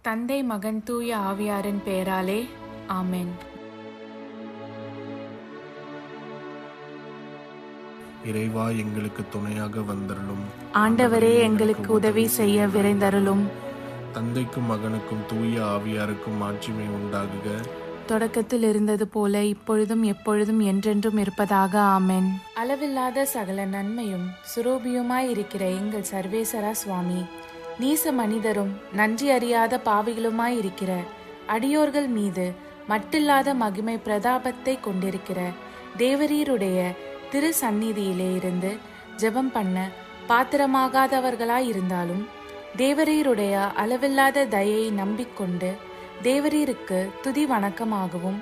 தந்தை, மகன், தூய ஆவியாரின் பெயராலே ஆமென். இறைவா, எங்களுக்கு துணையாக வந்தருளும். ஆண்டவரே, எங்களுக்கு உதவி செய்ய விரைந்தருளும். தந்தைக்கும் மகனுக்கும் தூய ஆவியாருக்கும் ஆட்சிமை உண்டாகுக. தொடக்கத்தில் இருந்தது போல இப்பொழுதும் எப்பொழுதும் என்றென்றும் இருப்பதாக ஆமென். அளவில்லாத சகல நன்மையும் சுரூபியுமாயிருக்கிற எங்கள் சர்வேசரா சுவாமி, நீச மனிதரும் நன்றி அறியாத பாவிகளுமாயிருக்கிற அடியோர்கள் மீது மட்டில்லாத மகிமை பிரதாபத்தை கொண்டிருக்கிற தேவரீருடைய திரு சந்நிதியிலே இருந்து ஜெபம் பண்ண பாத்திரமாகாதவர்களாயிருந்தாலும் தேவரீருடைய அளவில்லாத தயையை நம்பிக்கொண்டு தேவரீருக்கு துதி வணக்கமாகவும்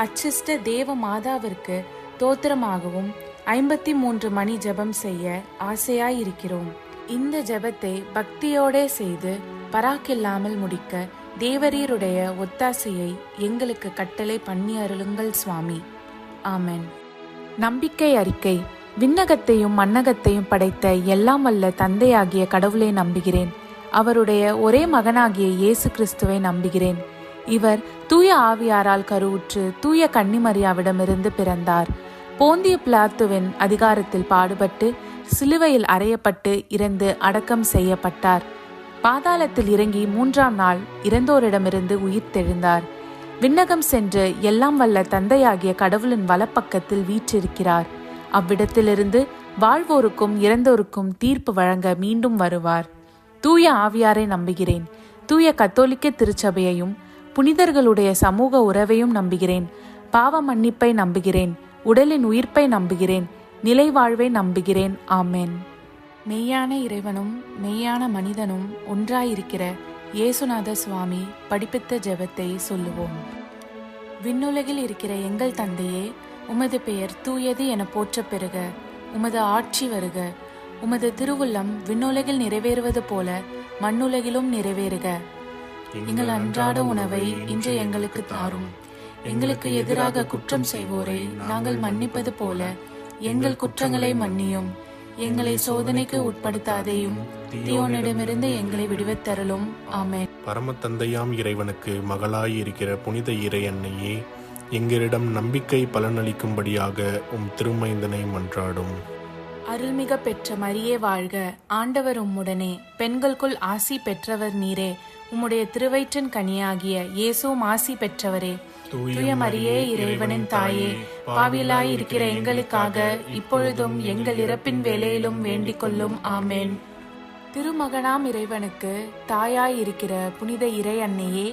அச்சிஷ்ட தேவ மாதாவிற்கு தோத்திரமாகவும் 53 மணி ஜெபம் செய்ய ஆசையாயிருக்கிறோம். இந்த ஜெபத்தை பக்தியோட செய்து பராக்கில்லாமல் முடிக்க தேவரீருடைய ஒத்தாசையை எங்களுக்கு கட்டளை பண்ணி அருளுங்கள் சுவாமி. ஆமென். நம்பிக்கை அறிக்கை. விண்ணகத்தையும் மண்ணகத்தையும் படைத்த எல்லாம் வல்ல தந்தையாகிய கடவுளை நம்புகிறேன். அவருடைய ஒரே மகனாகிய இயேசு கிறிஸ்துவை நம்புகிறேன். இவர் தூய ஆவியாரால் கருவுற்று தூய கன்னிமரியாவிடமிருந்து பிறந்தார். போந்திய பிலாத்துவின் அதிகாரத்தில் பாடுபட்டு சிலுவையில் அறையப்பட்டு இறந்து அடக்கம் செய்யப்பட்டார். பாதாளத்தில் இறங்கி 3ஆம் நாள் இறந்தோரிடமிருந்து உயிர்த்தெழுந்தார். விண்ணகம் சென்று எல்லாம் வல்ல தந்தையாகிய கடவுளின் வலப்பக்கத்தில் வீற்றிருக்கிறார். அவ்விடத்திலிருந்து வாழ்வோருக்கும் இறந்தோருக்கும் தீர்ப்பு வழங்க மீண்டும் வருவார். தூய ஆவியாரை நம்புகிறேன். தூய கத்தோலிக்க திருச்சபையையும் புனிதர்களுடைய சமூக உறவையும் நம்புகிறேன். பாவ மன்னிப்பை நம்புகிறேன். உடலின் உயிர்ப்பை நம்புகிறேன். நிலை வாழ்வை நம்புகிறேன். ஆமென். மெய்யான இறைவனும் மெய்யான மனிதனும் ஒன்றாயிருக்கிற இயேசுநாத சுவாமி படிப்பித்த ஜெபத்தை சொல்லுவோம். விண்ணுலகில் இருக்கிற எங்கள் தந்தையே, உமது பெயர் தூயது என போற்ற பெறுக. உமது ஆட்சி வருக. உமது திருவுள்ளம் விண்ணுலகில் நிறைவேறுவது போல மண்ணுலகிலும் நிறைவேறுக. எங்கள் அன்றாட உணவை இன்று எங்களுக்கு தாரும். எங்களுக்கு எதிராக குற்றம் செய்வோரை நாங்கள் மன்னிப்பது போல எங்கள் குற்றங்களை மன்னியும். எங்களை சோதனைக்கு உட்படுத்தாதேயும், தீயோனிடமிருந்து எங்களை விடுவித்தருளும். ஆமென். பரம தந்தையாம் இறைவனுக்கு மகளாய் இருக்கிற புனித இறை அன்னையே, எங்களிடம் நம்பிக்கை பலனளிக்கும்படியாக உம் திருமைந்தனை மன்றாடும். அருள்மிக பெற்ற மரியே வாழ்க. ஆண்டவர் உம்முடனே, பெண்களுக்குள் ஆசி பெற்றவர் நீரே. உம்முடைய திருவயிற்றின் கனியாகிய இயேசுவும் ஆசி பெற்றவரே. தூய மரியே, இறைவனின் தாயே, பாவியலாய் இருக்கிற எங்களுக்காக இப்பொழுதும் எங்கள் இறப்பின் வேளையிலும் வேண்டிக் கொள்ளும். ஆமென். திருமகனாம் இறைவனுக்கு தாயாய் இருக்கிற புனித இறை அன்னையே,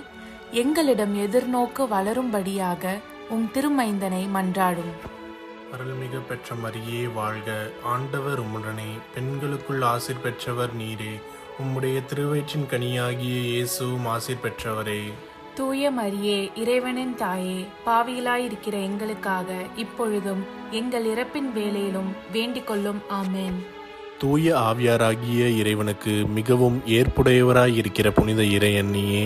எங்களிடம் எதிர்நோக்கு வளரும்படியாக உம் திருமைந்தனை மன்றாடும். அருள்மிகு பெற்ற மரியே வாழ்க. ஆண்டவர் உம்முடனே, பெண்களுக்குள் ஆசீர் பெற்றவர் நீரே. உம்முடைய திருவயிற்றின் கனியாகிய இயேசுவும் ஆசீர் பெற்றவரே. தூய மரியே, இறைவனின் தாயே, பாவியலாயிருக்கிற எங்களுக்காக இப்பொழுதும் எங்கள் இறப்பின் வேளையிலும் வேண்டிக் கொள்ளும். ஆமென். தூய ஆவியாராகிய இறைவனுக்கு மிகவும் ஏற்புடையவராயிருக்கிற புனித இறை அன்னியே,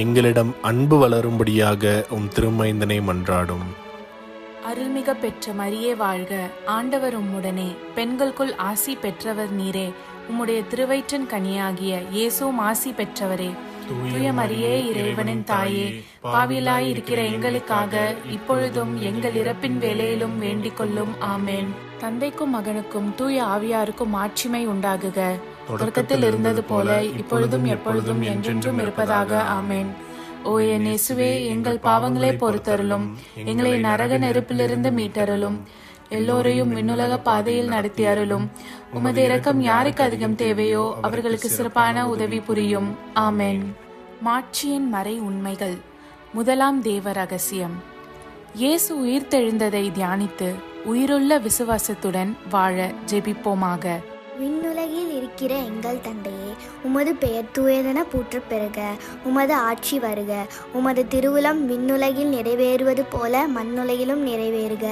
எங்களிடம் அன்பு வளரும்படியாக உம் திருமைந்தனை மன்றாடும். அருள்மிக பெற்ற மரியே வாழ்க. ஆண்டவர் உம்முடனே, பெண்களுக்குள் ஆசி பெற்றவர் நீரே. உம்முடைய திருவயிற்றின் கனியாகிய இயேசுவும் ஆசி பெற்றவரே. தூய மரியே, இறைவனின் தாயே, பாவியலாய் இருக்கிற எங்களுக்காக இப்பொழுதும் எங்கள் இறப்பின் வேளையிலும் வேண்டிக் கொள்ளும். ஆமென். தந்தைக்கும் மகனுக்கும் தூய ஆவியாருக்கும் ஆட்சிமை உண்டாகுக. தொடக்கத்தில் இருந்தது போல இப்பொழுதும் எப்பொழுதும் என்றென்றும் இருப்பதாக. ஆமென். ஓ என் இயேசுவே, எங்கள் பாவங்களை பொறுத்தருளும். எங்களை நரக நெருப்பிலிருந்து மீட்டருளும். எல்லோரையும் விண்ணுலக பாதையில் நடத்தி அருளும். உமது இரக்கம் யாருக்கு அதிகம் தேவையோ அவர்களுக்கு சிறப்பான உதவி புரியும். ஆமென். மாட்சியின் மறை உண்மைகள். முதலாம் தேவ ரகசியம். இயேசு உயிர்த்தெழுந்ததை தியானித்து உயிருள்ள விசுவாசத்துடன் வாழ ஜெபிப்போமாக. விண்ணுலகில் இருக்கிற எங்கள் தந்தையே, உமது பெயர் தூயதென போற்றப் பெறுக. உமது ஆட்சி வருக. உமது திருவுளம் விண்ணுலகில் நிறைவேறுவது போல மண்ணுலகிலும் நிறைவேறுக.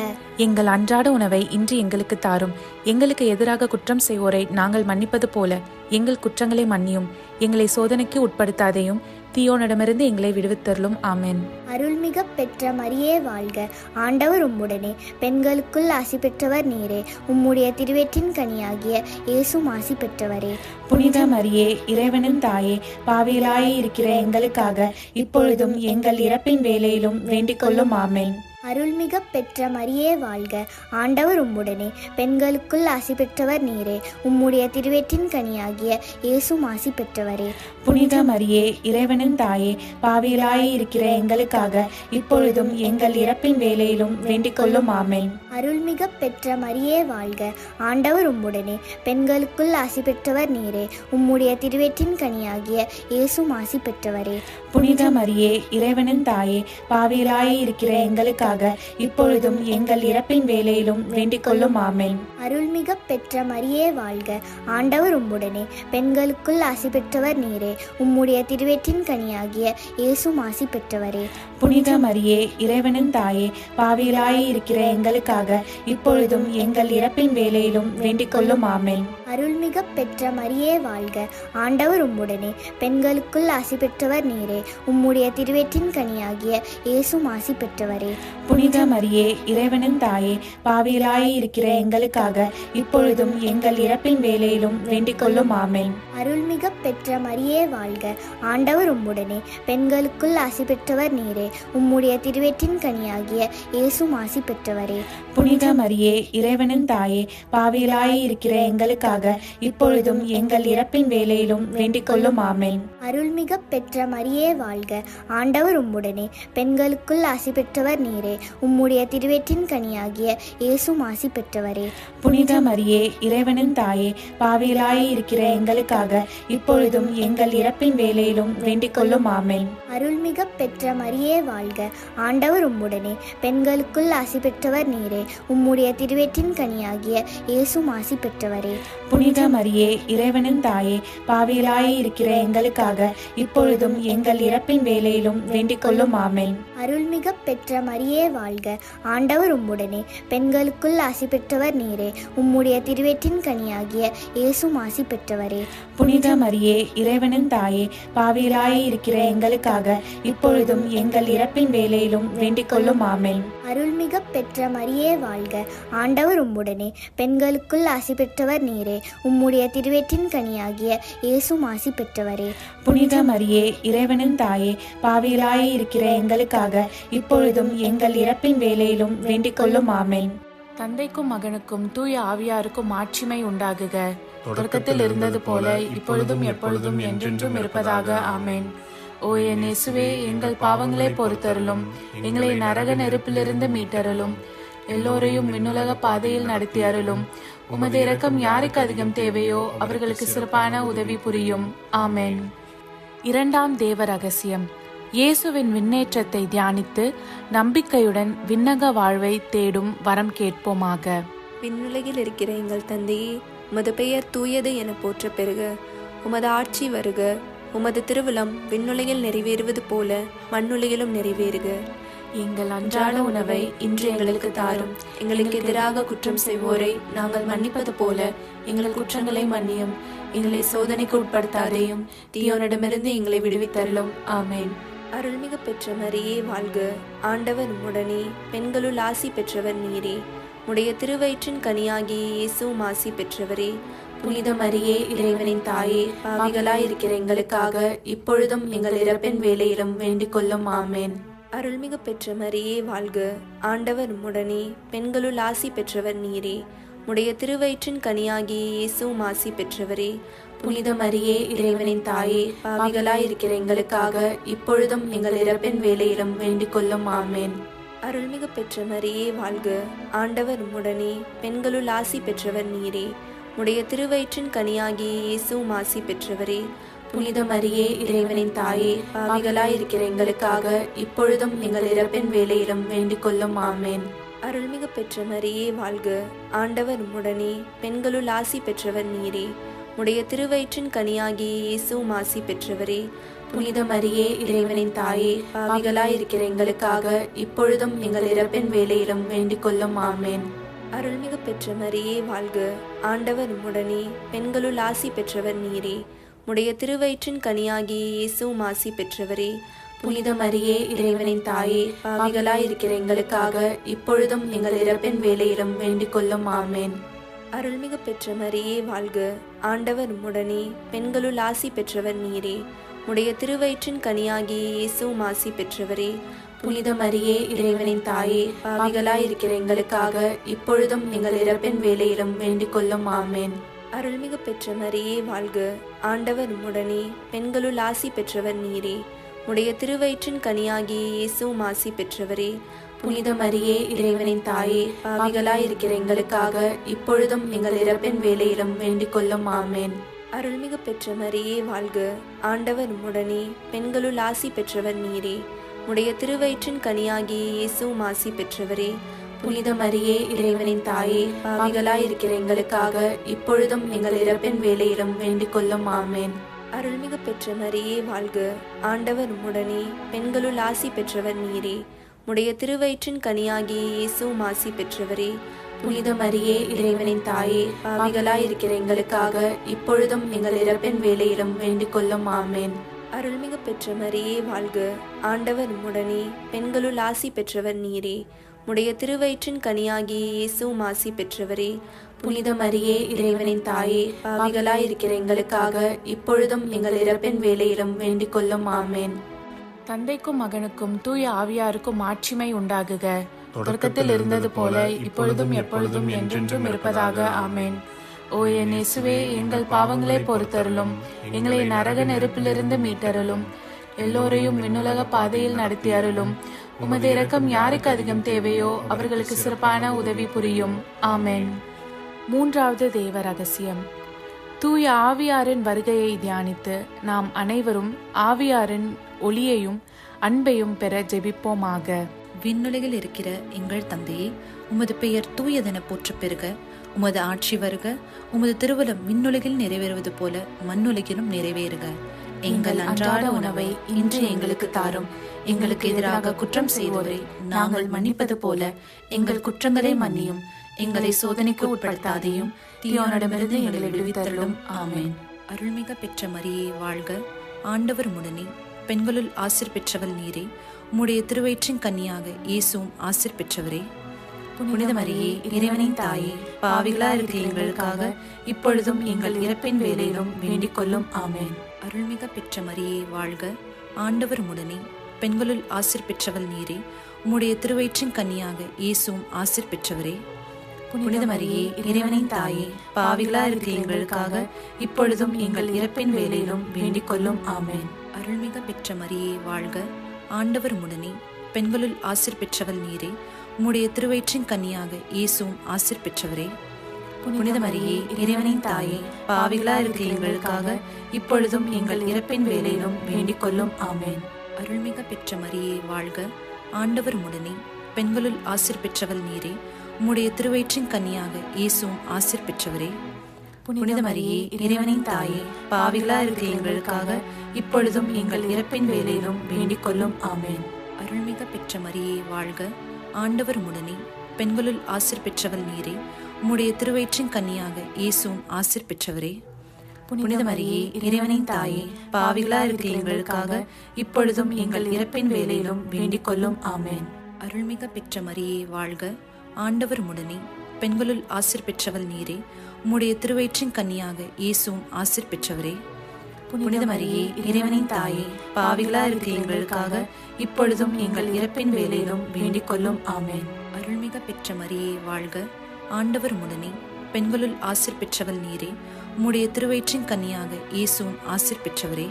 எங்கள் அன்றாட உணவை இன்று எங்களுக்கு தாரும். எங்களுக்கு எதிராக குற்றம் செய்வோரை நாங்கள் மன்னிப்பது போல எங்கள் குற்றங்களை மன்னியும். எங்களை சோதனைக்கு உட்படுத்தாதேயும், தீயோனிடமிருந்து எங்களை விடுவித்தருளும். ஆமென். அருள்மிக பெற்ற மரியே வாழ்க, ஆண்டவர் உம்முடனே, பெண்களுக்குள் ஆசி பெற்றவர் நீரே. உம்முடைய திருவயிற்றின் கனியாகிய இயேசும் ஆசி பெற்றவரே. புனித மரியே, இறைவனின் தாயே, பாவிகளாய் இருக்கிற எங்களுக்காக இப்பொழுதும் எங்கள் இறப்பின் வேளையிலும் வேண்டிக் கொள்ளும். ஆமென். அருள்மிக பெற்ற மரியே வாழ்க, ஆண்டவர் உம்முடனே, பெண்களுக்குள் ஆசி பெற்றவர் நீரே. உம்முடைய திருவயிற்றின் கனியாகிய இயேசும் ஆசி பெற்றவரே. புனித மரியே, இறைவனின் தாயே, பாவிகளாய் இருக்கிற எங்களுக்காக இப்பொழுதும் எங்கள் இறப்பின் வேளையிலும் வேண்டிக் கொள்ளும். ஆமென். அருள்மிக பெற்ற மரியே வாழ்க, ஆண்டவர் உம்முடனே, பெண்களுக்குள் ஆசி பெற்றவர் நீரே. உம்முடைய திருவயிற்றின் கனியாகிய இயேசும் ஆசி பெற்றவரே. புனித மரியே, இறைவனின் தாயே, பாவிகளாய் இருக்கிற எங்களுக்காக இப்பொழுதும் எங்கள் இறப்பின் வேளையிலும் வேண்டிக் கொள்ளும். ஆமென். அருள்மிக பெற்ற மரியே வாழ்க, ஆண்டவர் உம்முடனே, பெண்களுக்குள் ஆசி பெற்றவர் நீரே. உம்முடைய திருவயிற்றின் கனியாகிய இயேசும் ஆசி பெற்றவரே. புனித மரியே, இறைவனின் தாயே, பாவிகளாய் இருக்கிற எங்களுக்காக இப்பொழுதும் எங்கள் இறப்பின் வேளையிலும் வேண்டிக் கொள்ளும். ஆமென். அருள்மிக பெற்ற மரியே வாழ்க, ஆண்டவர் உம்முடனே, பெண்களுக்குள் ஆசி பெற்றவர் நீரே. உம்முடைய திருவயிற்றின் கனியாகிய இயேசும் ஆசி பெற்றவரே. புனித மரியே, இறைவனின் தாயே, பாவிகளாய் இருக்கிற எங்களுக்காக இப்பொழுதும் எங்கள் இறப்பின் வேளையிலும் வேண்டிக் கொள்ளும். ஆமென். அருள்மிக பெற்ற மரியே வாழ்க, ஆண்டவர் உம்முடனே, பெண்களுக்குள் ஆசி பெற்றவர் நீரே. உம்முடைய திருவயிற்றின் கனியாகிய இயேசும் ஆசி பெற்றவரே. புனித மரியே, இறைவனின் தாயே, பாவிகளாய் இருக்கிற எங்களுக்காக இப்பொழுதும் எங்கள் இறப்பின் வேளையிலும் வேண்டிக் கொள்ளும். ஆமென். அருள்மிக பெற்ற மரியே வாழ்க, ஆண்டவர் உம்முடனே, பெண்களுக்குள் ஆசி பெற்றவர் நீரே. உம்முடைய திருவயிற்றின் கனியாகிய இயேசும் ஆசி பெற்றவரே. புனித மரியே, இறைவனின் தாயே, பாவிகளாய் இருக்கிற எங்களுக்காக இப்பொழுதும் எங்கள் இறப்பின் வேளையிலும் வேண்டிக் கொள்ளும். ஆமென். அருள்மிக பெற்ற மரியே வாழ்க, ஆண்டவர் உம்முடனே, பெண்களுக்குள் ஆசி பெற்றவர் நீரே. உம்முடைய திருவயிற்றின் கனியாகிய இயேசும் ஆசி பெற்றவரே. புனித மரியே, இறைவனின் தாயே, பாவிகளாய் இருக்கிற எங்களுக்காக இப்பொழுதும் எங்கள் இறப்பின் வேளையிலும் வேண்டிக் கொள்ளும். ஆமென். அருள்மிக பெற்ற மரியே வாழ்க, ஆண்டவர் உம்முடனே, பெண்களுக்குள் ஆசி பெற்றவர் நீரே. உம்முடைய திருவயிற்றின் கனியாகிய இயேசும் ஆசி பெற்றவரே. புனித மரியே, இறைவனின் தாயே, பாவிகளாய் இருக்கிற எங்களுக்காக இப்பொழுதும் எங்கள் இறப்பின் வேளையிலும் வேண்டிக் கொள்ளும். ஆமென். அருள்மிக பெற்ற மரியே வாழ்க, ஆண்டவர் உம்முடனே, பெண்களுக்குள் ஆசி பெற்றவர் நீரே. உம்முடைய திருவயிற்றின் கனியாகிய இயேசும் ஆசி பெற்றவரே. புனித மரியே, இறைவனின் தாயே, பாவிகளாய் இருக்கிற எங்களுக்காக இப்பொழுதும் எங்கள் இறப்பின் வேளையிலும் வேண்டிக் கொள்ளும். ஆமென். தந்தைக்கும் மகனுக்கும் தூய ஆவியாருக்கும் ஆட்சிமை உண்டாகுக. தொடக்கத்தில் இருந்தது போல இப்பொழுதும் எப்பொழுதும் என்றென்றும் இருப்பதாக. ஆமென். ஓ என் இயேசுவே, எங்கள் பாவங்களை பொறுத்தருளும், எங்களை நரக நெருப்பிலிருந்து மீட்டருளும், எல்லோரையும் விண்ணுலக பாதையில் நடத்தி அருளும். உமது இரக்கம் யாருக்கு அதிகம் தேவையோ அவர்களுக்கு சிறப்பான உதவி புரியும். ஆமென். இரண்டாம் தேவ ரகசியம். இயேசுவின் விண்ணேற்றத்தை தியானித்து நம்பிக்கையுடன் விண்ணக வாழ்வை தேடும் வரம் கேட்போமாக. விண்ணுலகில் இருக்கிற எங்கள் தந்தையே, உமது பெயர் தூயது என போற்ற பெறுக. உமது ஆட்சி வருக. உமது திருவுளம் விண்ணுலகில் நிறைவேறுவது போல மண்ணுலகிலும் நிறைவேறுக. எங்கள் அன்றாட உணவை இன்று எங்களுக்கு தாரும். எங்களுக்கு எதிராக குற்றம் செய்வோரை நாங்கள் மன்னிப்பது போல எங்கள் குற்றங்களை மன்னியும். எங்களை சோதனைக்கு உட்படுத்தாதேயும், தீயோனிடமிருந்து எங்களை விடுவித்தருளும். ஆமென். அருள்மிகு பெற்ற மரியே வாழ்க, ஆண்டவர் உம்முடனே, பெண்களுள் ஆசி பெற்றவர் நீரே. உடைய திருவயிற்றின் கனியாகிய இயேசுவும் ஆசி பெற்றவரே. புனித மரியே, இறைவனின் தாயே, பாவிகளாய் இருக்கிற எங்களுக்காக இப்பொழுதும் எங்கள் இறப்பின் வேளையிலும் வேண்டிக் கொள்ளும். ஆமென். அருள்மிகு பெற்ற மரியே வாழ்க, ஆண்டவர் உம்முடனே, பெண்களுள் ஆசி பெற்றவர் நீரே. உடைய திருவயிற்றின் கனியாகிய இயேசுவும் ஆசி பெற்றவரே. புனித மரியே, இறைவனின் தாயே, பாவிகளாய் இருக்கிற எங்களுக்காக இப்பொழுதும் எங்கள் இறப்பின் வேளையிலும் வேண்டிக் கொள்ளும். ஆமென். அருள்மிகு பெற்ற மரியே வாழ்க, ஆண்டவர் உம்முடனே, பெண்களுள் ஆசி பெற்றவர் நீரே. உடைய திருவயிற்றின் கனியாகிய இயேசுவும் ஆசி பெற்றவரே. புனித மரியே, இறைவனின் தாயே, பாவிகளாய் இருக்கிற எங்களுக்காக இப்பொழுதும் எங்கள் இறப்பின் வேளையிலும் வேண்டிக் கொள்ளும். ஆமென். அருள்மிகு பெற்ற மரியே வாழ்க, ஆண்டவர் உம்முடனே, பெண்களுள் ஆசி பெற்றவர் நீரே. உடைய திருவயிற்றின் கனியாகிய இயேசுவும் ஆசி பெற்றவரே. புனித மரியே, இறைவனின் தாயே, பாவிகளாய் இருக்கிற எங்களுக்காக இப்பொழுதும் எங்கள் இறப்பின் வேளையிலும் வேண்டிக் கொள்ளும். ஆமென். அருள்மிகு பெற்ற மரியே வாழ்க, ஆண்டவர் உம்முடனே, பெண்களுள் ஆசி பெற்றவர் நீரே. உடைய திருவயிற்றின் கனியாகிய இயேசுவும் ஆசி பெற்றவரே. புனித மரியே, இறைவனின் தாயே, பாவிகளாயிருக்கிற எங்களுக்காக இப்பொழுதும் எங்கள் இறப்பின் வேளையிலும் வேண்டிக் கொள்ளும். ஆமேன். அருள்மிகு பெற்ற மரியே வாழ்க. ஆண்டவர் உம்முடனே, பெண்களுள் ஆசி பெற்றவர் நீரே. உடைய திருவயிற்றின் கனியாகிய இயேசுவும் ஆசி பெற்றவரே. புனித மரியே, இறைவனின் தாயே, பாவிகளாயிருக்கிற எங்களுக்காக இப்பொழுதும் எங்கள் இறப்பின் வேளையிலும் வேண்டிக் கொள்ளும். ஆமேன். அருள்மிகு பெற்ற மரியே வாழ்க. ஆண்டவர் உம்முடனே, பெண்களுள் ஆசி பெற்றவர் நீரே. உடைய திருவயிற்றின் கனியாகிய இயேசுவும் ஆசி பெற்றவரே. புனித மரியே, இறைவனின் தாயே, பாவிகளாயிருக்கிற எங்களுக்காக இப்பொழுதும் எங்கள் இறப்பின் வேளையிலும் வேண்டிக் கொள்ளும். ஆமேன். அருள்மிகு பெற்ற மரியே வாழ்க. ஆண்டவர் உம்முடனே, பெண்களுள் ஆசி பெற்றவர் நீரே. உடைய திருவயிற்றின் கனியாகிய இயேசுவும் ஆசி பெற்றவரே. புனித மரியே, இறைவனின் தாயே, பாவிகளாயிருக்கிற எங்களுக்காக இப்பொழுதும் எங்கள் இறப்பின் வேளையிலும் வேண்டிக் கொள்ளும். ஆமேன். அருள்மிகு பெற்ற மரியே வாழ்க. ஆண்டவர் உம்முடனே, பெண்களுள் ஆசி பெற்றவர் நீரே. உடைய திருவயிற்றின் கனியாகிய இயேசுவும் ஆசி பெற்றவரே. புனித மரியே, இறைவனின் தாயே, பாவிகளாயிருக்கிற எங்களுக்காக இப்பொழுதும் எங்கள் இறப்பின் வேளையிலும் வேண்டிக் கொள்ளும். ஆமேன். அருள்மிகு பெற்ற மரியே வாழ்க. ஆண்டவர் உம்முடனே, பெண்களுள் ஆசி பெற்றவர் நீரே. உடைய திருவயிற்றின் கனியாகிய இயேசுவும் ஆசி பெற்றவரே. புனித மரியே, இறைவனின் தாயே, பாவிகளாயிருக்கிற எங்களுக்காக இப்பொழுதும் எங்கள் இறப்பின் வேளையிலும் வேண்டிக் கொள்ளும். ஆமேன். தந்தைக்கும் மகனுக்கும் தூய ஆவியாருக்கும் ஆட்சிமை உண்டாகுக. தொடக்கத்தில் இருந்தது போல இப்பொழுதும் எப்பொழுதும் என்றென்றும் இருப்பதாக. ஆமேன். ஓ என் இயேசுவே, எங்கள் பாவங்களை பொறுத்தருளும், எங்களை நரக நெருப்பிலிருந்து மீட்டருளும், எல்லோரையும் விண்ணுலக பாதையில் நடத்தி அருளும். உமது இரக்கம் யாருக்கு அதிகம் தேவையோ அவர்களுக்கு சிறப்பான உதவி புரியும். ஆமேன். மூன்றாவது தேவ ரகசியம். தூய ஆவியாரின் வருகையை தியானித்து நாம் அனைவரும் ஆவியாரின் ஒளியையும் அன்பையும் பெற ஜெபிப்போமாக. விண்ணுலகில் இருக்கிற எங்கள் தந்தையே, உமது பெயர் தூயதென போற்றப் பெறுக. உமது ஆட்சி வருக. உமது திருவுளம் விண்ணுலகில் நிறைவேறுவது போல மண்ணுலகிலும் நிறைவேறுக. எங்கள் அன்றாட உணவை இன்று எங்களுக்கு தாரும். எங்களுக்கு எதிராக குற்றம் செய்வோரை நாங்கள் மன்னிப்பது போல எங்கள் குற்றங்களை மன்னியும். எங்களை சோதனைக்கு உட்படுத்தாதையும் தீயோனிடமிருந்து எங்களை விடுவித்தருளும். ஆமேன். அருள்மிக பெற்ற மரியே வாழ்க. ஆண்டவர் உம்முடனே, பெண்களுள் ஆசீர் பெற்றவள் நீரே. உம்முடைய திருவயிற்றின் கன்னியாக இயேசுவும் ஆசீர் பெற்றவரே. புனித மரியே, இறைவனின் தாயே, பாவிகளா இருக்கிற எங்களுக்காக இப்பொழுதும் எங்கள் இறப்பின் வேளையிலும் வேண்டிக் கொள்ளும். ஆமேன். அருள்மிக பெற்ற மரியே வாழ்க. ஆண்டவர் உம்முடனே, பெண்களுள் ஆசீர் பெற்றவள் நீரே. உம்முடைய திருவயிற்றின் கன்னியாக இயேசுவும் ஆசீர் பெற்றவரே. புனித மரியே, இறைவனின் தாயே, பாவிகளா இருக்கிற எங்களுக்காக இப்பொழுதும் எங்கள் இறப்பின் வேளையிலும் வேண்டிக் கொள்ளும். ஆமேன். அருள்மிக பெற்ற மரியே வாழ்க. ஆண்டவர் உம்முடனே, பெண்களுள் ஆசீர் பெற்றவள் நீரே. உம்முடைய திருவயிற்றின் கன்னியாக இயேசுவும் ஆசீர் பெற்றவரே. புனித மரியே, இறைவனின் தாயே, பாவிகளா இருக்கிற எங்களுக்காக இப்பொழுதும் எங்கள் இறப்பின் வேளையிலும் வேண்டிக் கொள்ளும். ஆமேன். அருள்மிக பெற்ற மரியே வாழ்க. ஆண்டவர் உம்முடனே, பெண்களுள் ஆசீர் பெற்றவள் நீரே. உம்முடைய திருவயிற்றின் கன்னியாக இயேசுவும் ஆசீர் பெற்றவரே. புனித மரியே, இறைவனின் தாயே, பாவிகளா இருக்கிற எங்களுக்காக இப்பொழுதும் எங்கள் இறப்பின் வேளையிலும் வேண்டிக் கொள்ளும். ஆமேன். அருள்மிக பெற்ற மரியே வாழ்க. ஆண்டவர் உம்முடனே, பெண்களுள் ஆசீர் பெற்றவள் நீரே. உம்முடைய திருவயிற்றின் கன்னியாக இயேசுவும் ஆசீர் பெற்றவரே. புனித மரியே, இறைவனின் தாயே, பாவிகளா இருக்கிற எங்களுக்காக இப்பொழுதும் எங்கள் இறப்பின் வேளையிலும் வேண்டிக் கொள்ளும். ஆமேன். அருள்மிக பெற்ற மரியே வாழ்க. ஆண்டவர் உம்முடனே, பெண்களுள் ஆசீர் பெற்றவள் நீரே. உம்முடைய திருவயிற்றின் கன்னியாக இயேசுவும் ஆசீர் பெற்றவரே. புனித மரியே, இறைவனின் தாயே, பாவிகளா இருக்கிற எங்களுக்காக இப்பொழுதும் எங்கள் இறப்பின் வேளையிலும் வேண்டிக் கொள்ளும். ஆமேன். அருள்மிக பெற்ற மரியே வாழ்க. ஆண்டவர் உம்முடனே, பெண்களுள் ஆசீர் பெற்றவள் நீரே. உம்முடைய திருவயிற்றின் கன்னியாக இயேசுவும் ஆசீர் பெற்றவரே.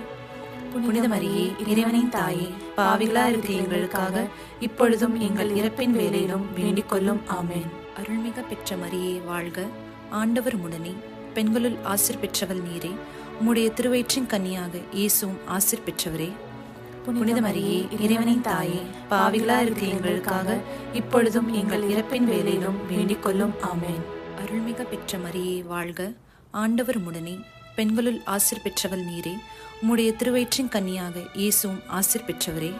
புனித மரியே, இறைவனின் தாயே, பாவிகளா இருக்கிற எங்களுக்காக இப்பொழுதும் எங்கள் இறப்பின் வேளையிலும் வேண்டிக் கொள்ளும். ஆமேன். அருள்மிக பெற்ற மரியே வாழ்க. ஆண்டவர் உம்முடனே, பெண்களுள் ஆசீர் பெற்றவள் நீரே. உம்முடைய திருவயிற்றின் கன்னியாக இயேசுவும் ஆசீர் பெற்றவரே. புனித மரியே, இறைவனின் தாயே, பாவிகளா இருக்கிற எங்களுக்காக இப்பொழுதும் எங்கள் இறப்பின் வேளையிலும் வேண்டிக் கொள்ளும். ஆமேன். அருள்மிக பெற்ற மரியே வாழ்க. ஆண்டவர் உம்முடனே, பெண்களுள் ஆசீர் பெற்றவள் நீரே. உம்முடைய திருவயிற்றின் கன்னியாக இயேசுவும் ஆசீர் பெற்றவரே.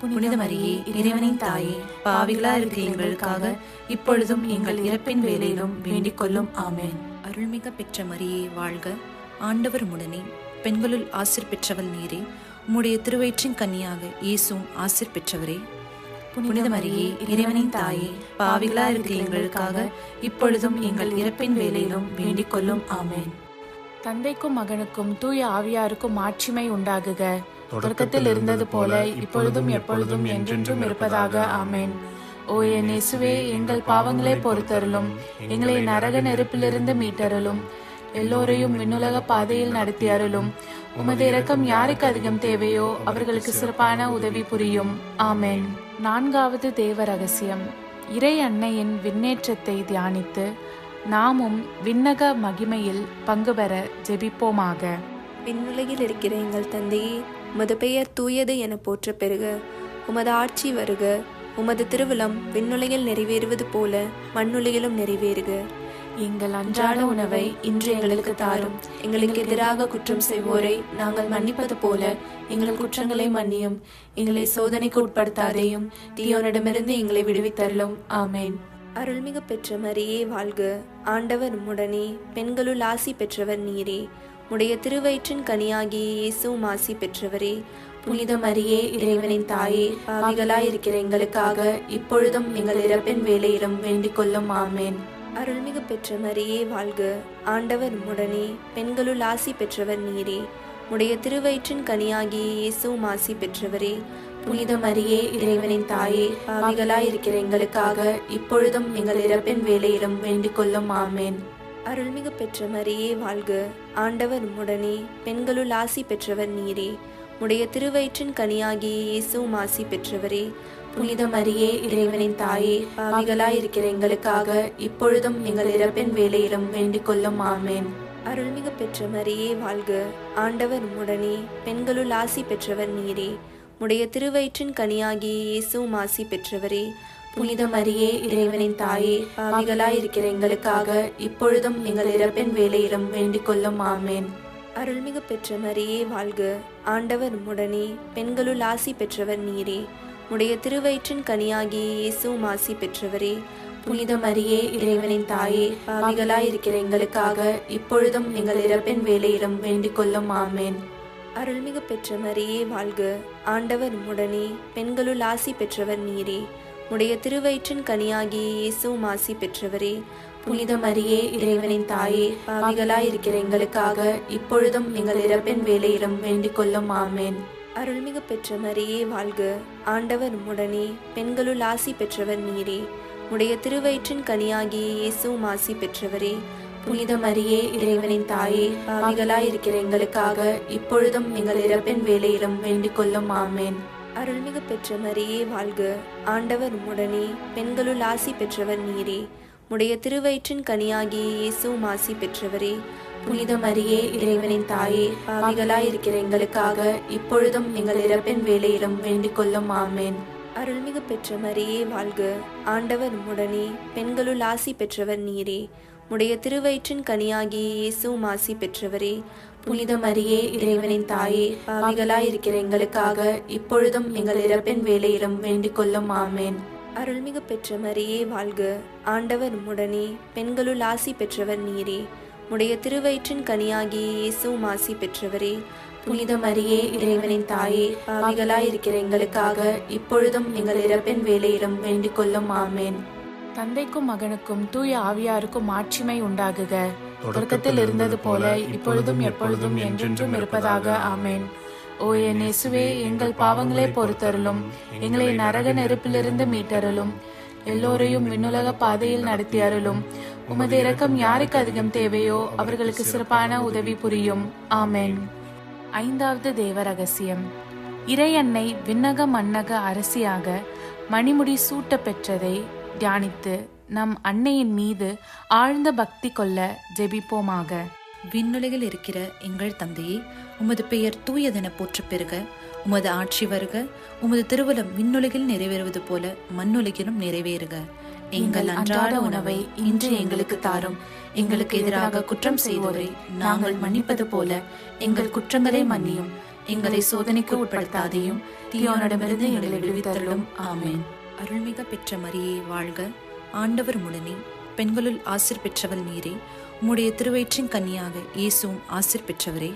புனித மரியே, இறைவனின் தாயே, பாவிகளா இருக்கிற எங்களுக்காக இப்பொழுதும் எங்கள் இறப்பின் வேளையிலும் வேண்டிக் கொள்ளும். ஆமேன். அருள்மிக பெற்ற மரியே வாழ்க. ஆண்டவர் உம்முடனே, பெண்களுள் ஆசீர் பெற்றவள் நீரே. உம்முடைய திருவயிற்றின் கன்னியாக இயேசுவும் ஆசீர் பெற்றவரே. புனித மரியே, இறைவனின் தாயே, பாவிகளா இருக்கிற எங்களுக்காக இப்பொழுதும் எங்கள் இறப்பின் வேளையிலும் வேண்டிக் கொள்ளும். ஆமென். தந்தைக்கும் மகனுக்கும் தூய ஆவியாருக்கும் மாட்சிமை உண்டாகுக. தொடக்கத்தில் இருந்தது போல இப்பொழுதும் எப்பொழுதும் என்றென்றும் இருப்பதாக. ஆமென். ஓ என் இயேசுவே, எங்கள் பாவங்களை பொறுத்தருளும், எங்களை நரக நெருப்பிலிருந்து மீட்டருளும், எல்லோரையும் விண்ணுலக பாதையில் நடத்தி அருளும். உமது இரக்கம் யாருக்கு அதிகம் தேவையோ அவர்களுக்கு சிறப்பான உதவி புரியும். ஆமென். நான்காவது தேவ ரகசியம். இறை அன்னையின் விண்ணேற்றத்தை தியானித்து நாமும் விண்ணக மகிமையில் பங்கு பெற ஜெபிப்போமாக. விண்ணுலகில் இருக்கிற எங்கள் தந்தையே, உமது பெயர் தூயது என போற்ற பெறுக. உமது ஆட்சி வருக. உமது திருவுளம் விண்ணுலகில் நிறைவேறுவது போல மண்ணுலகிலும் நிறைவேறுக. எங்கள் அன்றாட உணவை இன்று எங்களுக்கு தாரும். எங்களுக்கு எதிராக குற்றம் செய்வோரை நாங்கள் மன்னிப்பது போல எங்கள் குற்றங்களை மன்னியும். எங்களை சோதனைக்கு உட்படுத்தாதேயும், தீயோனிடமிருந்து எங்களை விடுவித்தருளும். ஆமென். அருள்மிகு பெற்ற மரியே வாழ்க. ஆண்டவர் உம்முடனே, பெண்களுள் ஆசி பெற்றவர் நீரே. உடைய திருவயிற்றின் கனியாகிய இயேசுவும் ஆசி பெற்றவரே. புனித மரியே, இறைவனின் தாயே, பாவிகளாயிருக்கிற எங்களுக்காக இப்பொழுதும் எங்கள் இறப்பின் வேளையிலும் வேண்டிக் கொள்ளும். ஆமென். அருள்மிகு பெற்ற மரியே வாழ்க. ஆண்டவர் உம்முடனே, பெண்களுள் ஆசி பெற்றவர் நீரே. உடைய திருவயிற்றின் கனியாகிய இயேசுவும் ஆசி பெற்றவரே. புனித மரியே, இறைவனின் தாயே, பாவிகளாயிருக்கிற எங்களுக்காக இப்பொழுதும் எங்கள் இறப்பின் வேளையிலும் வேண்டிக் கொள்ளும். ஆமென். அருள்மிகு பெற்ற மரியே வாழ்க. ஆண்டவர் உம்முடனே, பெண்களுள் ஆசி பெற்றவர் நீரே. உடைய திருவயிற்றின் கனியாகிய இயேசுவும் ஆசி பெற்றவரே. புனித மரியே, இறைவனின் தாயே, பாவிகளாயிருக்கிற எங்களுக்காக இப்பொழுதும் எங்கள் இறப்பின் வேளையிலும் வேண்டிக் கொள்ளும். ஆமென். அருள்மிகு பெற்ற மரியே வாழ்க. ஆண்டவர் உம்முடனே, பெண்களுள் ஆசி பெற்றவர் நீரே. உடைய திருவயிற்றின் கனியாகிய இயேசுவும் ஆசி பெற்றவரே. புனித மரியே, இறைவனின் தாயே, பாவிகளாயிருக்கிற எங்களுக்காக இப்பொழுதும் எங்கள் இறப்பின் வேளையிலும் வேண்டிக் கொள்ளும். ஆமென். அருள்மிகு பெற்ற மரியே வாழ்க. ஆண்டவர் உம்முடனே, பெண்களுள் ஆசி பெற்றவர் நீரே. உடைய திருவயிற்றின் கனியாகிய இயேசுவும் ஆசி பெற்றவரே. புனித மரியே, இறைவனின் தாயே, பாவிகளாயிருக்கிற எங்களுக்காக இப்பொழுதும் எங்கள் இறப்பின் வேளையிலும் வேண்டிக் கொள்ளும். ஆமென். அருள்மிகு பெற்ற மரியே வாழ்க. ஆண்டவர் உம்முடனே, பெண்களுள் ஆசி பெற்றவர் நீரே. உடைய திருவயிற்றின் கனியாகிய இயேசுவும் ஆசி பெற்றவரே. புனித மரியே, இறைவனின் தாயே, பாவிகளாயிருக்கிற எங்களுக்காக இப்பொழுதும் எங்கள் இறப்பின் வேளையிலும் வேண்டிக் கொள்ளும். ஆமென். அருள்மிகு பெற்ற மரியே வாழ்க. ஆண்டவர் உம்முடனே, பெண்களுள் ஆசி பெற்றவர் நீரே. உடைய திருவயிற்றின் கனியாகிய இயேசுவும் ஆசி பெற்றவரே. புனித மரியே, இறைவனின் தாயே, பாவிகளாயிருக்கிற எங்களுக்காக இப்பொழுதும் எங்கள் இறப்பின் வேளையிலும் வேண்டிக் கொள்ளும். ஆமென். அருள்மிகு பெற்ற மரியே வாழ்க. ஆண்டவர் உம்முடனே, பெண்களுள் ஆசி பெற்றவர் நீரே. உடைய திருவயிற்றின் கனியாகிய இயேசுவும் ஆசி பெற்றவரே. புனித மரியே, இறைவனின் தாயே, பாவிகளாயிருக்கிற எங்களுக்காக இப்பொழுதும் எங்கள் இறப்பின் வேளையிலும் வேண்டிக் கொள்ளும். ஆமென். அருள்மிகு பெற்ற மரியே வாழ்க. ஆண்டவர் உம்முடனே, பெண்களுள் ஆசி பெற்றவர் நீரே. உடைய திருவயிற்றின் கனியாகிய இயேசுவும் ஆசி பெற்றவரே. புனித மரியே, இறைவனின் தாயே, பாவிகளாயிருக்கிற எங்களுக்காக இப்பொழுதும் எங்கள் இறப்பின் வேளையிலும் வேண்டிக் கொள்ளும். ஆமென். அருள்மிகு பெற்ற மரியே வாழ்க. ஆண்டவர் உம்முடனே, பெண்களுள் ஆசி பெற்றவர் நீரே. உடைய திருவயிற்றின் கனியாகிய இயேசுவும் ஆசி பெற்றவரே. புனித மரியே, இறைவனின் தாயே, பாவிகளாயிருக்கிற எங்களுக்காக இப்பொழுதும் எங்கள் இறப்பின் வேளையிலும் வேண்டிக் கொள்ளும். ஆமென். தந்தைக்கும் மகனுக்கும் தூய ஆவியாருக்கும் மாட்சிமை உண்டாகுக. தொடக்கத்தில் இருந்தது போல இப்பொழுதும் எப்பொழுதும் என்றென்றும் இருப்பதாக. ஆமென். ஓ என் இயேசுவே, எங்கள் பாவங்களை பொறுத்தருளும், எங்களை நரக நெருப்பிலிருந்து மீட்டருளும், எல்லோரையும் விண்ணுலக பாதையில் நடத்தி அருளும். உமது இரக்கம் யாருக்கு அதிகம் தேவையோ அவர்களுக்கு சிறப்பான உதவி புரியும். ஆமென். ஐந்தாவது தேவ ரகசியம். இறை அன்னை விண்ணக மன்னக அரசியாக மணிமுடி சூட்ட பெற்றதை தியானித்து நம் அன்னையின் மீது ஆழ்ந்த பக்தி கொள்ள ஜெபிப்போமாக. விண்ணுலகில் இருக்கிற எங்கள் தந்தையே, உமது பெயர் தூயதென போற்ற பெறுக. உமது ஆட்சி வருக. உமது திருவுளம் விண்ணுலகில் நிறைவேறுவது போல மண்ணுலகிலும் நிறைவேறுக. எங்கள் அன்றாட உணவை இன்று எங்களுக்கு தாரும். எங்களுக்கு எதிராக குற்றம் செய்வோரை நாங்கள் மன்னிப்பது போல எங்கள் குற்றங்களை மன்னியும். எங்களை சோதனைக்கு உட்படுத்தாதையும், தீயோனிடமிருந்து எங்களை விடுவித்தருளும். ஆமென். அருள்மிக பெற்ற மரியே வாழ்க. ஆண்டவர் உம்முடனே, பெண்களுள் ஆசீர் பெற்றவள் நீரே. உம்முடைய திருவயிற்றின் கன்னியாக இயேசுவும் ஆசீர் பெற்றவரே.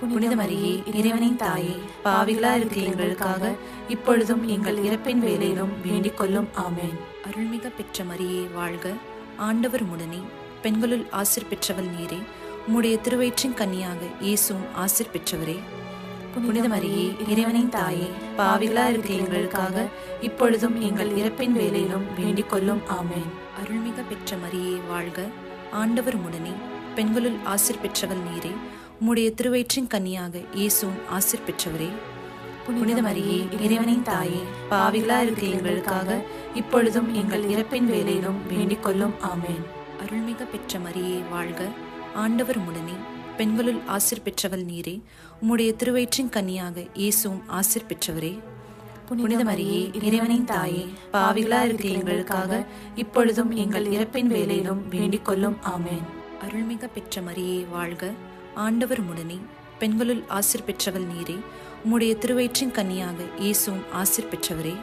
புனித மரியே இறைவனின் தாயே, பாவிகளா இருக்கிற எங்களுக்காக இப்பொழுதும் எங்கள் இறப்பின் வேளையிலும் வேண்டிக் கொள்ளும். ஆமென். அருள்மிக பெற்ற மரியே வாழ்க, ஆண்டவர் உடனே, பெண்களுள் ஆசீர் பெற்றவள் நீரே. உம்முடைய திருவயிற்றின் கன்னியாக இயேசுவும் ஆசீர் பெற்றவரே. புனித மரியே இறைவனின் தாயே, பாவிகளா இருக்கிற எங்களுக்காக இப்பொழுதும் எங்கள் இறப்பின் வேளையிலும் வேண்டிக் கொள்ளும். ஆமென். அருள்மிக பெற்ற மரியே வாழ்க, ஆண்டவர் உடனே, பெண்களுள் ஆசீர் பெற்றவள் நீரே. உம்முடைய திருவயிற்றின் கன்னியாக இயேசுவும் ஆசீர் பெற்றவரே. புனித மரியே இறைவனின் தாயே, பாவிகளா இருக்கிற எங்களுக்காக இப்பொழுதும் எங்கள் இறப்பின் வேளையிலும் வேண்டிக் கொள்ளும். ஆமென். அருள்மிக பெற்ற மரியே வாழ்க, ஆண்டவர் உடனே, பெண்களுள் ஆசீர் பெற்றவள் நீரே. உம்முடைய திருவயிற்றின் கன்னியாக இயேசுவும் ஆசீர் பெற்றவரே. புனித மரியே இறைவனின் தாயே, பாவிகளா இருக்கிற எங்களுக்காக இப்பொழுதும் எங்கள் இறப்பின் வேளையிலும் வேண்டிக் கொள்ளும். ஆமென். அருள்மிக பெற்ற மரியே வாழ்க, ஆண்டவர் உடனே, பெண்களுள் ஆசீர் பெற்றவள் நீரே. உம்முடைய திருவயிற்றின் கன்னியாக இயேசுவும் ஆசீர் பெற்றவரே.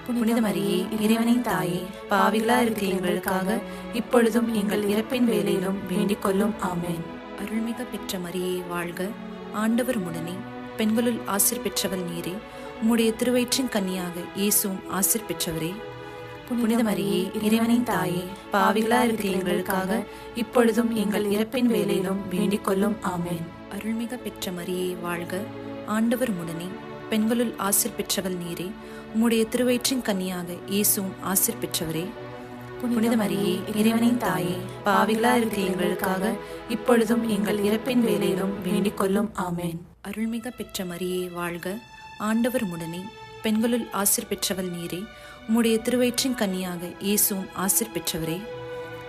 புனித மரியே இறைவனின் தாயே, பாவிகளா இருக்கிற எங்களுக்காக இப்பொழுதும் எங்கள் இறப்பின் வேளையிலும் வேண்டிக் கொள்ளும். ஆமென். அருள்மிக பெற்ற மரியே வாழ்க, ஆண்டவர் உடனே, பெண்களுள் ஆசீர் பெற்றவள் நீரே. உம்முடைய திருவயிற்றின் கன்னியாக இயேசுவும் ஆசீர் பெற்றவரே. புனித மரியே இறைவனின் தாயே, பாவிகளா இருக்கிற எங்களுக்காக இப்பொழுதும் எங்கள் இறப்பின் வேளையிலும் வேண்டிக் கொள்ளும். ஆமென். அருள்மிக பெற்ற மரியே வாழ்க, ஆண்டவர் உடனே, பெண்களுள் ஆசீர் பெற்றவள் நீரே. உம்முடைய திருவயிற்றின் கன்னியாக இயேசுவும் ஆசீர் பெற்றவரே. புனித மரியே இறைவனின் தாயே, பாவிகளா இருக்கிற எங்களுக்காக இப்பொழுதும் எங்கள் இறப்பின் வேளையிலும் வேண்டிக் கொள்ளும். ஆமென். அருள்மிக பெற்ற மரியே வாழ்க, ஆண்டவர் உடனே, பெண்களுள் ஆசீர் பெற்றவள் நீரே. உம்முடைய திருவயிற்றின் கன்னியாக இயேசுவும் ஆசீர் பெற்றவரே.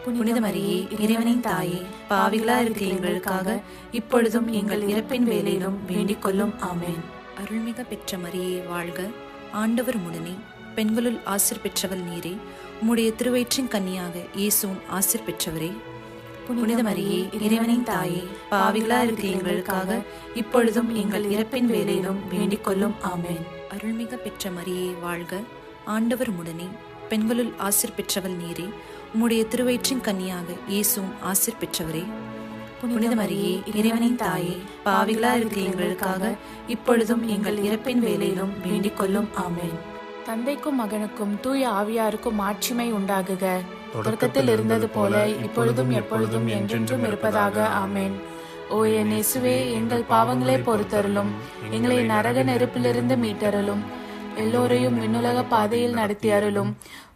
புனித மரியே இறைவனின் தாயே, பாவிகளா இருக்கிற எங்களுக்காக இப்பொழுதும் எங்கள் இறப்பின் வேளையிலும் வேண்டிக் கொள்ளும். ஆமென். அருள்மிக பெற்ற மரியே வாழ்க, ஆண்டவர் உடனே, பெண்களுள் ஆசீர் பெற்றவள் நீரே. உம்முடைய திருவயிற்றின் கன்னியாக இயேசுவும் ஆசீர் பெற்றவரே. புனித மரியே இறைவனின் தாயே, பாவிகளா இருக்கிற எங்களுக்காக இப்பொழுதும் எங்கள் இறப்பின் வேளையிலும் வேண்டிக் கொள்ளும். ஆமென். அருள்மிக பெற்ற மரியே வாழ்க, ஆண்டவர் உடனே, பெண்களுள் ஆசீர் பெற்றவள் நீரே. உம்முடைய திருவயிற்றின் கன்னியாக இயேசுவும் ஆசீர் பெற்றவரே. புனித மரியே இறைவனின் தாயே, பாவிகளா இருக்கிற எங்களுக்காக இப்பொழுதும் எங்கள் இறப்பின் வேளையிலும் வேண்டிக் கொள்ளும். ஆமென். தந்தைக்கும் மகனுக்கும் தூய ஆவியாருக்கும் மாட்சிமை உண்டாகுக. தொடக்கத்தில் இருந்தது போல இப்பொழுதும் எப்பொழுதும் என்றென்றும் இருப்பதாக. ஆமென். ஓ என் இயேசுவே, எங்கள் பாவங்களை பொறுத்தருளும், எங்களை நரக நெருப்பிலிருந்து மீட்டருளும், எல்லோரையும் விண்ணுலக பாதையில் நடத்தி அருளும்.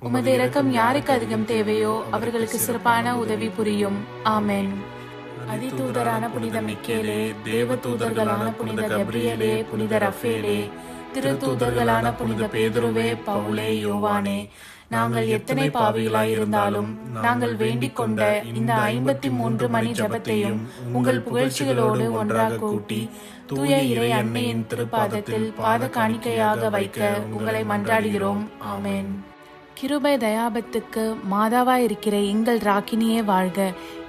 உமது இரக்கம் யாருக்கு அதிகம் தேவையோ அவர்களுக்கு சிறப்பான உதவி புரியும். ஆமென். அதிதூதரான புனித மிக்கேலே, தேவ தூதர்களான புனித கப்ரியேலே, புனித ரஃபேலே, திருத்தூதர்களான புனித பேதுருவே, பவுலே, யோவானே, நாங்கள் எத்தனை பாவிகளாய் இருந்தாலும் நாங்கள் வேண்டிக் கொண்ட இந்த 53 மணி ஜபத்தையும் உங்கள் புகழ்ச்சிகளோடு ஒன்றாக கூட்டி தூய இறை அன்னையின் திருப்பாதத்தில் பாத காணிக்கையாக வைக்க உங்களை மன்றாடுகிறோம். ஆமென். கிருபை தயாபத்துக்கு மாதாவாயிருக்கிற எங்கள் ராக்கினியே வாழ்க.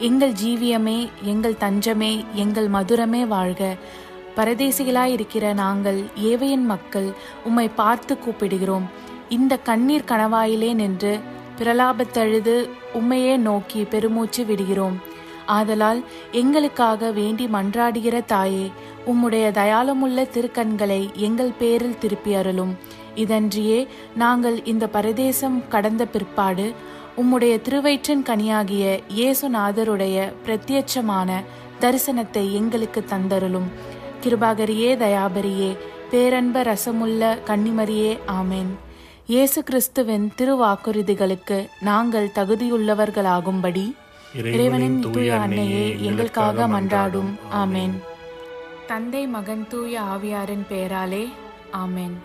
எங்கள் ஜீவியமே, எங்கள் தஞ்சமே, எங்கள் மதுரமே வாழ்க. பரதேசிகளாயிருக்கிற நாங்கள் ஏவையின் மக்கள் உம்மை பார்த்து கூப்பிடுகிறோம். இந்த கண்ணீர் கணவாயிலே நின்று பிரலாபத்தழுது உம்மையே நோக்கி பெருமூச்சு விடுகிறோம். ஆதலால் எங்களுக்காக வேண்டி மன்றாடுகிற தாயே, உம்முடைய தயாளமுள்ள திருக்கண்களை எங்கள் பேரில் திருப்பி அருளும். இதன்றியே நாங்கள் இந்த பரதேசம் கடந்த பிற்பாடு உம்முடைய திருவயிற்றின் கனியாகிய இயேசுநாதருடைய பிரத்யட்சமான தரிசனத்தை எங்களுக்கு தந்தருளும். கிருபாகரியே, தயாபரியே, பேரன்ப ரசமுள்ள கன்னிமரியே, ஆமென். இயேசு கிறிஸ்துவின் திருவாக்குறுதிகளுக்கு நாங்கள் தகுதியுள்ளவர்களாகும்படி இறைவனின் தூய அன்னையே எங்களுக்காக மன்றாடும். ஆமென். தந்தை, மகன், தூய ஆவியாரின் பெயராலே. ஆமென்.